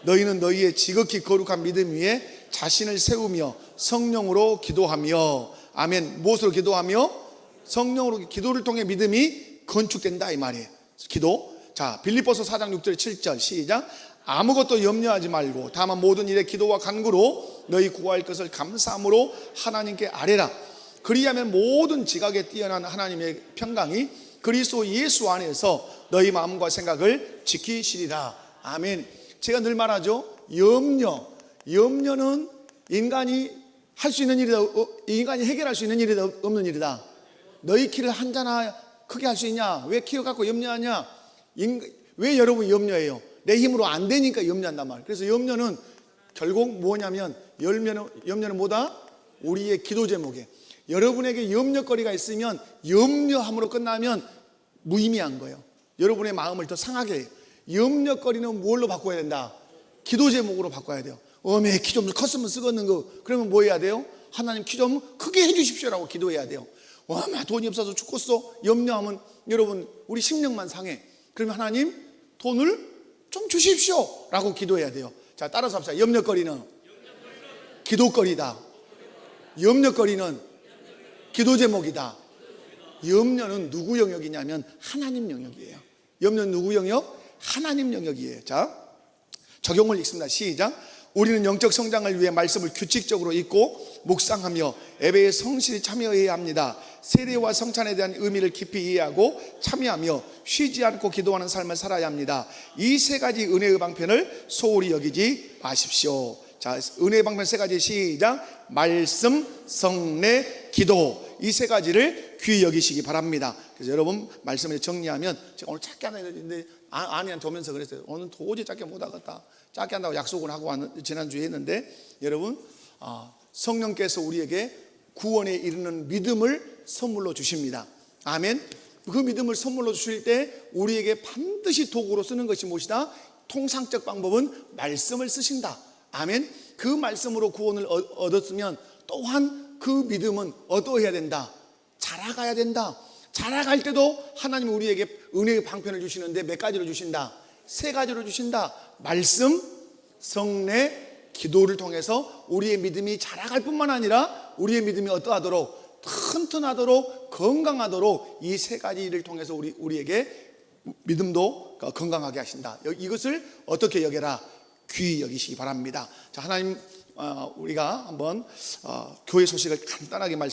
너희는 너희의 지극히 거룩한 믿음 위에 자신을 세우며 성령으로 기도하며. 아멘. 무엇으로 기도하며? 성령으로. 기도를 통해 믿음이 건축된다 이 말이에요. 기도. 자, 빌립보서 4장 6절 7절 시작. 아무것도 염려하지 말고 다만 모든 일에 기도와 간구로 너희 구할 것을 감사함으로 하나님께 아뢰라. 그리하면 모든 지각에 뛰어난 하나님의 평강이 그리스도 예수 안에서 너희 마음과 생각을 지키시리라. 아멘. 제가 늘 말하죠. 염려는 인간이 할 수 있는 일이다. 인간이 해결할 수 있는 일이다. 없는 일이다. 너희 키를 한 자나 크게 할 수 있냐? 왜 키를 갖고 염려하냐? 왜 여러분 염려해요? 내 힘으로 안 되니까 염려한단 말이에요. 그래서 염려는 결국 뭐냐면 염려는 뭐다? 우리의 기도 제목에 여러분에게 염려거리가 있으면 염려함으로 끝나면 무의미한 거예요. 여러분의 마음을 더 상하게 해요. 염려거리는 뭘로 바꿔야 된다? 기도 제목으로 바꿔야 돼요. 어메 키 좀 컸으면 쓰겠는 거. 그러면 뭐 해야 돼요? 하나님 키 좀 크게 해주십시오라고 기도해야 돼요. 어메 돈이 없어서 죽겠어. 염려하면 여러분 우리 심령만 상해. 그러면 하나님 돈을 좀 주십시오 라고 기도해야 돼요. 자, 따라서 합시다. 염려거리는 기도거리다. 염려거리는 기도 제목이다. 염려는 누구 영역이냐면 하나님 영역이에요. 염려는 누구 영역? 하나님 영역이에요. 자, 적용을 읽습니다. 시작. 우리는 영적 성장을 위해 말씀을 규칙적으로 읽고 묵상하며 예배에 성실히 참여해야 합니다. 세례와 성찬에 대한 의미를 깊이 이해하고 참여하며 쉬지 않고 기도하는 삶을 살아야 합니다. 이 세 가지 은혜의 방편을 소홀히 여기지 마십시오. 자, 은혜의 방편 세 가지 시작. 말씀, 성례, 기도. 이 세 가지를 귀히 여기시기 바랍니다. 그래서 여러분 말씀을 정리하면 제가 오늘 짧게 하나 했는데 아내한테 오면서 그랬어요. 오늘 도저히 짧게 못하겠다. 짧게 한다고 약속을 하고 지난주에 했는데 여러분 성령께서 우리에게 구원에 이르는 믿음을 선물로 주십니다. 아멘. 그 믿음을 선물로 주실 때 우리에게 반드시 도구로 쓰는 것이 무엇이다? 통상적 방법은 말씀을 쓰신다. 아멘. 그 말씀으로 구원을 얻었으면 또한 그 믿음은 어떠해야 된다? 자라가야 된다. 자라갈 때도 하나님은 우리에게 은혜의 방편을 주시는데 몇 가지로 주신다? 세 가지로 주신다. 말씀, 성례, 기도를 통해서 우리의 믿음이 자라갈 뿐만 아니라 우리의 믿음이 어떠하도록 튼튼하도록 건강하도록 이 세 가지를 통해서 우리에게 믿음도 건강하게 하신다. 이것을 어떻게 여겨라? 귀히 여기시기 바랍니다. 자, 하나님 우리가 한번 교회 소식을 간단하게 말씀